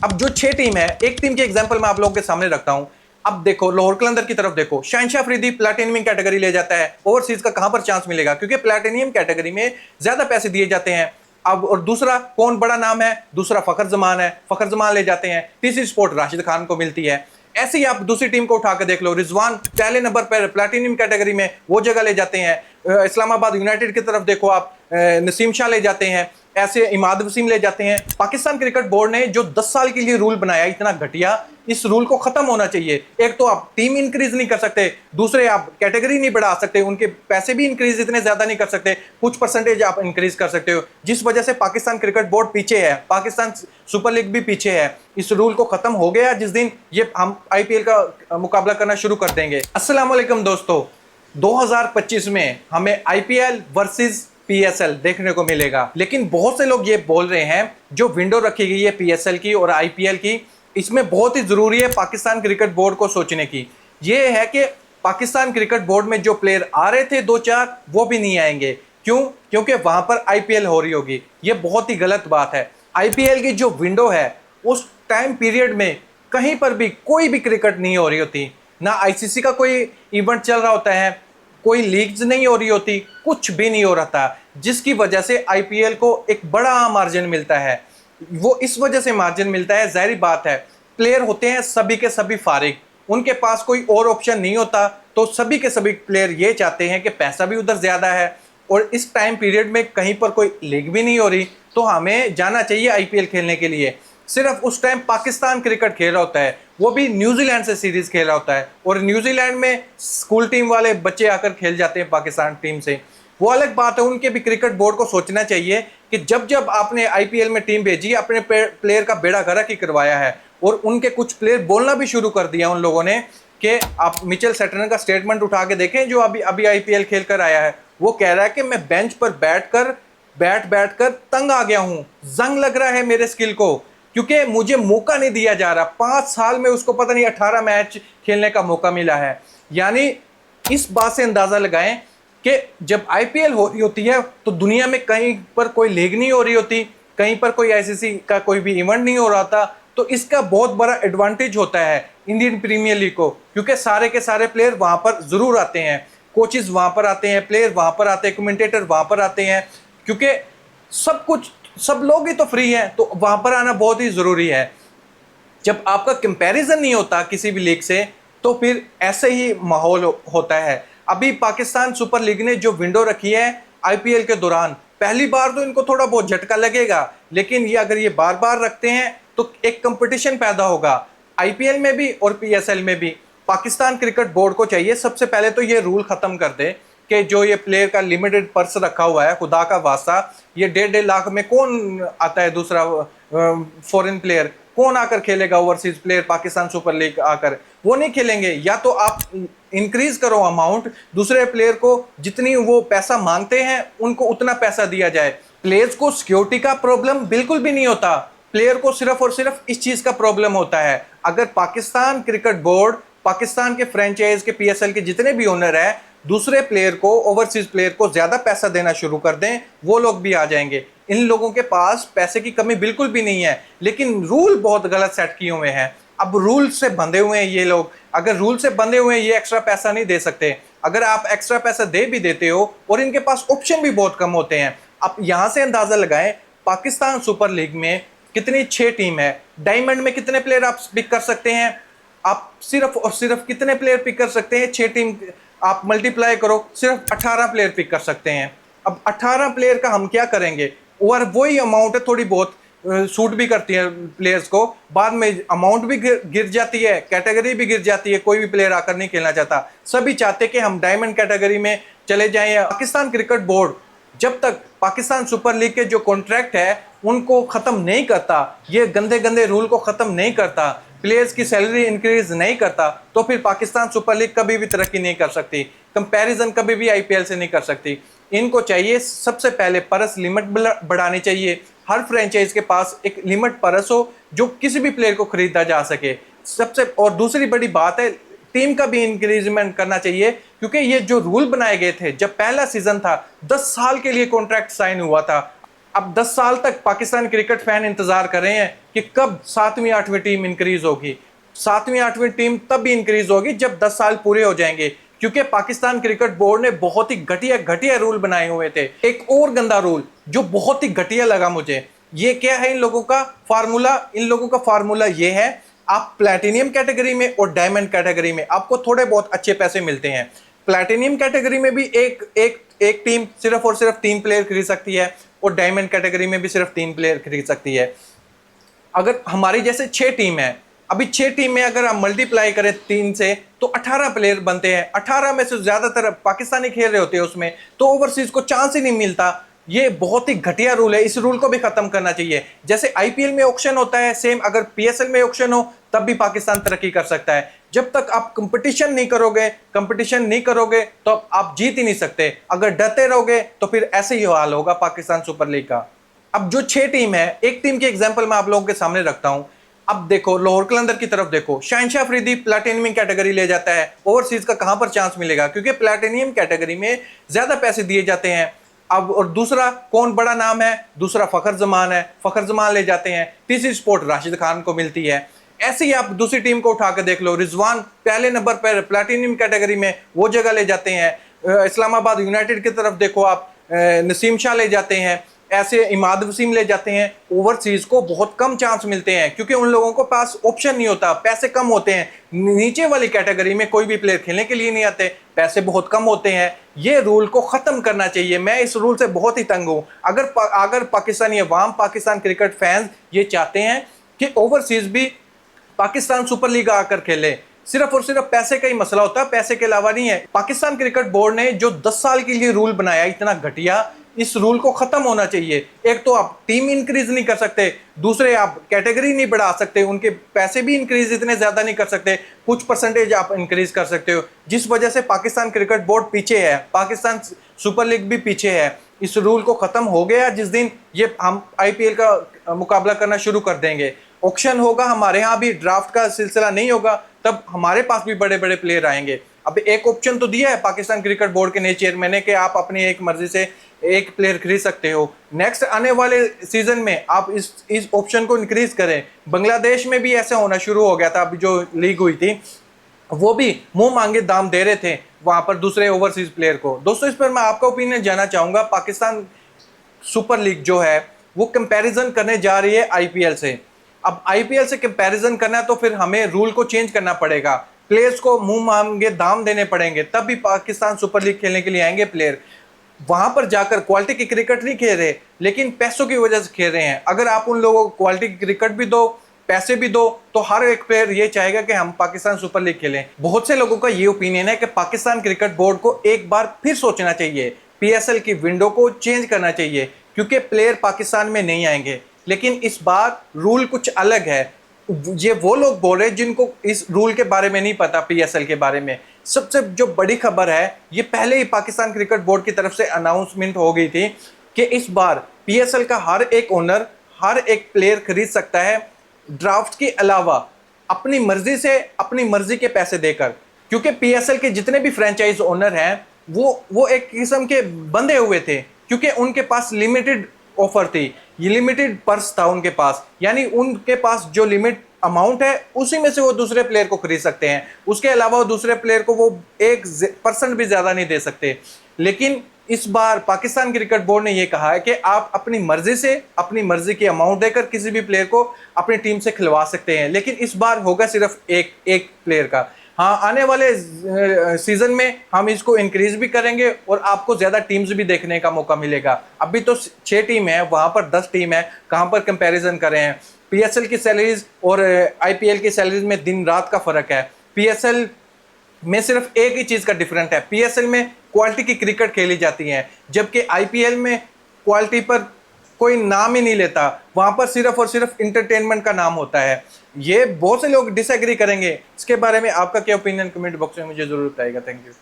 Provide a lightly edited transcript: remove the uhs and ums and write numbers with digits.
अब जो 6 टीम है, एक टीम के एग्जांपल मैं आप लोगों के सामने रखता हूं। अब देखो लाहौर कलंदर की तरफ देखो, शहनशाह अफरीदी प्लैटिनम कैटेगरी ले जाता है, ओवरसीज का कहां पर चांस मिलेगा, क्योंकि प्लैटिनियम कैटेगरी में ज्यादा पैसे दिए जाते हैं। अब और दूसरा कौन बड़ा नाम है, दूसरा फखर जमान है, फखर जमान ले जाते हैं। तीसरी स्पोर्ट राशिद खान को मिलती है। ऐसे ही आप दूसरी टीम को उठा के देख लो, रिजवान पहले नंबर पर प्लैटिनम कैटेगरी में वो जगह ले जाते हैं। इस्लामाबाद यूनाइटेड की तरफ देखो आप, नसीम शाह ले जाते हैं, ऐसे इमाद वसीम ले जाते हैं। पाकिस्तान क्रिकेट बोर्ड ने जो 10 साल के लिए रूल बनाया इतना घटिया, इस रूल को खत्म होना चाहिए। एक तो आप टीम इंक्रीज नहीं कर सकते, दूसरे आप कैटेगरी नहीं बढ़ा सकते, उनके पैसे भी इंक्रीज इतने ज्यादा नहीं कर सकते, कुछ परसेंटेज आप इंक्रीज कर सकते हो, जिस वजह से पाकिस्तान क्रिकेट बोर्ड पीछे है, पाकिस्तान सुपर लीग भी पीछे है। इस रूल को खत्म हो गया जिस दिन ये हम आईपीएल का मुकाबला करना शुरू कर देंगे। अस्सलाम वालेकुम दोस्तों, 2025 में हमें आईपीएल वर्सेस पीएसएल देखने को मिलेगा, लेकिन बहुत से लोग ये बोल रहे हैं जो विंडो रखी गई है पीएसएल की और आईपीएल की, इसमें बहुत ही जरूरी है पाकिस्तान क्रिकेट बोर्ड को सोचने की। ये है कि पाकिस्तान क्रिकेट बोर्ड में जो प्लेयर आ रहे थे 2-4 वो भी नहीं आएंगे। क्यों? क्योंकि वहां पर आईपीएल हो रही होगी। ये बहुत ही गलत बात है। आईपीएल की जो विंडो है उस टाइम पीरियड में कहीं पर भी कोई भी क्रिकेट नहीं हो रही होती, ना आईसीसी का कोई इवेंट चल रहा होता है, कोई लीग्स नहीं हो रही होती, कुछ भी नहीं हो रहा था, जिसकी वजह से आईपीएल को एक बड़ा मार्जिन मिलता है। वो इस वजह से मार्जिन मिलता है, जाहिर बात है, प्लेयर होते हैं सभी के सभी फारिग, उनके पास कोई और ऑप्शन नहीं होता, तो सभी के सभी प्लेयर ये चाहते हैं कि पैसा भी उधर ज्यादा है और इस टाइम पीरियड में कहीं पर कोई लीग भी नहीं हो रही, तो हमें जाना चाहिए आईपीएल खेलने के लिए। सिर्फ उस टाइम पाकिस्तान क्रिकेट खेल रहा होता है, वो भी न्यूजीलैंड से सीरीज खेल रहा होता है, और न्यूजीलैंड में स्कूल टीम वाले बच्चे आकर खेल जाते हैं पाकिस्तान टीम से। वो अलग बात है, उनके भी क्रिकेट बोर्ड को सोचना चाहिए कि जब जब आपने आईपीएल में टीम भेजी, अपने प्लेयर का बेड़ा गर्क ही करवाया है। और उनके कुछ प्लेयर बोलना भी शुरू कर दिया उन लोगों ने कि आप मिचेल सेटनर का स्टेटमेंट उठा के देखें, जो अभी अभी आईपीएल खेल कर आया है। वो कह रहा है कि मैं बेंच पर बैठ कर तंग आ गया हूं, जंग लग रहा है मेरे स्किल को, क्योंकि मुझे मौका नहीं दिया जा रहा। 5 साल में उसको पता नहीं 18 मैच खेलने का मौका मिला है। यानी इस बात से अंदाजा लगाएं कि जब आईपीएल हो रही होती है तो दुनिया में कहीं पर कोई लीग नहीं हो रही होती, कहीं पर कोई आईसीसी का कोई भी इवेंट नहीं हो रहा था, तो इसका बहुत बड़ा एडवांटेज होता है इंडियन प्रीमियर लीग को, क्योंकि सारे के सारे प्लेयर वहां पर जरूर आते हैं, कोचेज वहां पर आते हैं, प्लेयर वहां पर आते हैं, कमेंटेटर वहां पर आते हैं, क्योंकि सब कुछ, सब लोग ही तो फ्री हैं, तो वहां पर आना बहुत ही जरूरी है। जब आपका कंपैरिजन नहीं होता किसी भी लीग से, तो फिर ऐसे ही माहौल होता है। अभी पाकिस्तान सुपर लीग ने जो विंडो रखी है आईपीएल के दौरान, पहली बार तो इनको थोड़ा बहुत झटका लगेगा, लेकिन ये अगर ये बार बार रखते हैं तो एक कंपटीशन पैदा होगा आईपीएल में भी और पीएसएल में भी। पाकिस्तान क्रिकेट बोर्ड को चाहिए सबसे पहले तो ये रूल खत्म कर दे कि जो ये प्लेयर का लिमिटेड पर्स रखा हुआ है, खुदा का वास्ता, ये 1.5 लाख में कौन आता है दूसरा फॉरेन प्लेयर, कौन आकर खेलेगा overseas player Pakistan super league आकर? वो नहीं खेलेंगे। या तो आप इंक्रीज करो अमाउंट, दूसरे प्लेयर को जितनी वो पैसा मांगते हैं उनको उतना पैसा दिया जाए। प्लेयर्स को सिक्योरिटी का प्रॉब्लम बिल्कुल भी नहीं होता, प्लेयर को सिर्फ और सिर्फ इस चीज का प्रॉब्लम होता है। अगर पाकिस्तान क्रिकेट बोर्ड, पाकिस्तान के फ्रेंचाइज के पीएसएल के जितने भी ओनर है, दूसरे प्लेयर को, ओवरसीज प्लेयर को ज्यादा पैसा देना शुरू कर दें, वो लोग भी आ जाएंगे। इन लोगों के पास पैसे की कमी बिल्कुल भी नहीं है, लेकिन रूल बहुत गलत सेट किए हुए हैं। अब रूल से बंधे हुए हैं ये लोग, अगर रूल से बंधे हुए हैं ये एक्स्ट्रा पैसा नहीं दे सकते। अगर आप एक्स्ट्रा पैसा दे भी देते हो, और इनके पास ऑप्शन भी बहुत कम होते हैं। आप यहां से अंदाजा लगाएं, पाकिस्तान सुपर लीग में कितनी 6 टीम है, डायमंड में कितने प्लेयर आप पिक कर सकते हैं? आप सिर्फ और सिर्फ कितने प्लेयर पिक कर सकते हैं? 6 टीम आप मल्टीप्लाई करो, सिर्फ 18 प्लेयर पिक कर सकते हैं। अब 18 प्लेयर का हम क्या करेंगे? और वही अमाउंट है, थोड़ी बहुत सूट भी करती है प्लेयर्स को, बाद में अमाउंट भी गिर जाती है, कैटेगरी भी गिर जाती है, कोई भी प्लेयर आकर नहीं खेलना चाहता, सभी चाहते कि हम डायमंड कैटेगरी में चले जाएं। पाकिस्तान क्रिकेट बोर्ड जब तक पाकिस्तान सुपर लीग के जो कॉन्ट्रैक्ट है उनको खत्म नहीं करता, ये गंदे गंदे रूल को खत्म नहीं करता, प्लेयर्स की सैलरी इंक्रीज नहीं करता, तो फिर पाकिस्तान सुपर लीग कभी भी तरक्की नहीं कर सकती, कंपैरिजन कभी भी आईपीएल से नहीं कर सकती। इनको चाहिए सबसे पहले परस लिमिट बढ़ानी चाहिए, हर फ्रेंचाइज के पास एक लिमिट परस हो जो किसी भी प्लेयर को खरीदा जा सके सबसे। और दूसरी बड़ी बात है, टीम का भी इंक्रीजमेंट करना चाहिए, क्योंकि ये जो रूल बनाए गए थे, जब पहला सीजन था 10 साल के लिए कॉन्ट्रैक्ट साइन हुआ था, अब 10 साल तक पाकिस्तान क्रिकेट फैन इंतजार कर रहे हैं कि कब 7वीं 8वीं टीम इंक्रीज होगी। 7वीं 8वीं टीम तब भी इंक्रीज होगी जब 10 साल पूरे हो जाएंगे, क्योंकि पाकिस्तान क्रिकेट बोर्ड ने बहुत ही घटिया घटिया रूल बनाए हुए थे। एक और गंदा रूल जो बहुत ही घटिया लगा मुझे, ये क्या है इन लोगों का फार्मूला ये है, आप प्लैटिनियम कैटेगरी में और डायमंड कैटेगरी में आपको थोड़े बहुत अच्छे पैसे मिलते हैं। प्लैटिनियम कैटेगरी में भी एक टीम सिर्फ और सिर्फ 3 प्लेयर खरीद सकती है और डायमंड कैटेगरी में भी सिर्फ 3 प्लेयर खरीद सकती है। अगर हमारी जैसे 6 टीम है, अभी 6 टीम में अगर हम मल्टीप्लाई करें 3 से तो 18 प्लेयर बनते हैं। 18 में से ज्यादातर पाकिस्तानी खेल रहे होते हैं उसमें, तो ओवरसीज को चांस ही नहीं मिलता। ये बहुत ही घटिया रूल है, इस रूल को भी खत्म करना चाहिए। जैसे आईपीएल में ऑक्शन होता है, सेम अगर पीएसएल में ऑक्शन हो तब भी पाकिस्तान तरक्की कर सकता है। जब तक आप कंपटीशन नहीं करोगे तो आप जीत ही नहीं सकते। अगर डरते रहोगे तो फिर ऐसे ही हाल होगा पाकिस्तान सुपर लीग का। अब जो 6 टीम है, एक टीम की एग्जांपल मैं आप लोगों के सामने रखता हूं। अब देखो लाहौर कलंदर की तरफ देखो, शहनशाह अफरीदी प्लैटिनियम कैटेगरी ले जाता है, ओवरसीज का कहां पर चांस मिलेगा, क्योंकि प्लैटिनियम कैटेगरी में ज्यादा पैसे दिए जाते हैं। अब और दूसरा कौन बड़ा नाम है, दूसरा फखर जमान है, फखर जमान ले जाते हैं। तीसरी स्पोर्ट राशिद खान को मिलती है। ऐसे ही आप दूसरी टीम को उठा कर देख लो, रिजवान पहले नंबर पर प्लैटिनियम कैटेगरी में वो जगह ले जाते हैं। इस्लामाबाद यूनाइटेड की तरफ देखो आप, नसीम शाह ले जाते हैं, ऐसे इमाद वसीम ले जाते हैं। ओवरसीज को बहुत कम चांस मिलते हैं क्योंकि उन लोगों को पास ऑप्शन नहीं होता, पैसे कम होते हैं। नीचे वाली कैटेगरी में कोई भी प्लेयर खेलने के लिए नहीं आते, पैसे बहुत कम होते हैं। ये रूल को खत्म करना चाहिए। मैं इस रूल से बहुत ही तंग हूं। अगर पाकिस्तानी अवाम, पाकिस्तान क्रिकेट फैंस ये चाहते हैं कि ओवरसीज भी पाकिस्तान सुपर लीग आकर खेले, सिर्फ और सिर्फ पैसे का ही मसला होता है, पैसे के अलावा नहीं है। पाकिस्तान क्रिकेट बोर्ड ने जो 10 साल के लिए रूल बनाया इतना घटिया, इस रूल को खत्म होना चाहिए। एक तो आप टीम इंक्रीज नहीं कर सकते, दूसरे आप कैटेगरी नहीं बढ़ा सकते, उनके पैसे भी इंक्रीज इतने ज्यादा नहीं कर सकते, कुछ परसेंटेज आप इंक्रीज कर सकते हो, जिस वजह से पाकिस्तान क्रिकेट बोर्ड पीछे है, पाकिस्तान सुपर लीग भी पीछे है। इस रूल को खत्म हो गया जिस दिन ये हम आईपीएल का मुकाबला करना शुरू कर देंगे। ऑक्शन होगा, हमारे यहाँ भी ड्राफ्ट का सिलसिला नहीं होगा, तब हमारे पास भी बड़े बड़े प्लेयर आएंगे। अब एक ऑप्शन तो दिया है पाकिस्तान क्रिकेट बोर्ड के नए चेयरमैन ने कि आप अपनी एक मर्जी से एक प्लेयर खरीद सकते हो। नेक्स्ट आने वाले सीजन में आप इस ऑप्शन को इंक्रीज करें। बांग्लादेश में भी ऐसा होना शुरू हो गया था, अभी जो लीग हुई थी वो भी मुंह मांगे दाम दे रहे थे वहां पर दूसरे ओवरसीज प्लेयर को। दोस्तों, इस पर मैं आपका ओपिनियन जानना चाहूंगा। पाकिस्तान सुपर लीग जो है वो कंपैरिजन करने जा रही है आईपीएल से। अब आईपीएल से कंपैरिजन करना है तो फिर हमें रूल को चेंज करना पड़ेगा, प्लेयर्स को मुंह मांगे दाम देने पड़ेंगे, तब भी पाकिस्तान सुपर लीग खेलने के लिए आएंगे प्लेयर। वहां पर जाकर क्वालिटी की क्रिकेट नहीं खेल रहे, लेकिन पैसों की वजह से खेल रहे हैं। अगर आप उन लोगों को क्वालिटी की क्रिकेट भी दो, पैसे भी दो, तो हर एक प्लेयर ये चाहेगा कि हम पाकिस्तान सुपर लीग खेलें। बहुत से लोगों का ये ओपिनियन है कि पाकिस्तान क्रिकेट बोर्ड को एक बार फिर सोचना चाहिए, पीएसएल की विंडो को चेंज करना चाहिए, क्योंकि प्लेयर पाकिस्तान में नहीं आएंगे। लेकिन इस बार रूल कुछ अलग है। ये वो लोग बोल रहे हैं जिनको इस रूल के बारे में नहीं पता, पीएसएल के बारे में। सबसे जो बड़ी खबर है, ये पहले ही पाकिस्तान क्रिकेट बोर्ड की तरफ से अनाउंसमेंट हो गई थी कि इस बार पीएसएल का हर एक ओनर, हर एक प्लेयर खरीद सकता है ड्राफ्ट के अलावा, अपनी मर्जी से, अपनी मर्जी के पैसे देकर। क्योंकि पीएसएल के जितने भी फ्रेंचाइज ओनर हैं वो एक किस्म के बंधे हुए थे, क्योंकि उनके पास लिमिटेड ऑफर थी, ये लिमिटेड पर्स था उनके पास, यानी उनके पास जो लिमिट अमाउंट है उसी में से वो दूसरे प्लेयर को खरीद सकते हैं। उसके अलावा वो दूसरे प्लेयर को वो 1% भी ज्यादा नहीं दे सकते। लेकिन इस बार पाकिस्तान क्रिकेट बोर्ड ने ये कहा है कि आप अपनी मर्जी से, अपनी मर्जी की अमाउंट देकर किसी भी प्लेयर को अपनी टीम से खिलवा सकते हैं, लेकिन इस बार होगा सिर्फ एक प्लेयर का। हाँ, आने वाले सीजन में हम इसको इंक्रीज भी करेंगे और आपको ज्यादा टीम्स भी देखने का मौका मिलेगा। अभी तो 6 टीम है, वहां पर 10 टीम है, कहां पर कंपैरिजन करें हैं। पीएसएल की सैलरीज और आईपीएल की सैलरीज में दिन रात का फर्क है। पीएसएल में सिर्फ एक ही चीज का डिफरेंट है, पीएसएल में क्वालिटी की क्रिकेट खेली जाती है, जबकि आईपीएल में क्वालिटी पर कोई नाम ही नहीं लेता, वहां पर सिर्फ और सिर्फ इंटरटेनमेंट का नाम होता है। ये बहुत से लोग डिसएग्री करेंगे। इसके बारे में आपका क्या ओपिनियन कमेंट बॉक्स में मुझे जरूर बताइएगा। Thank you.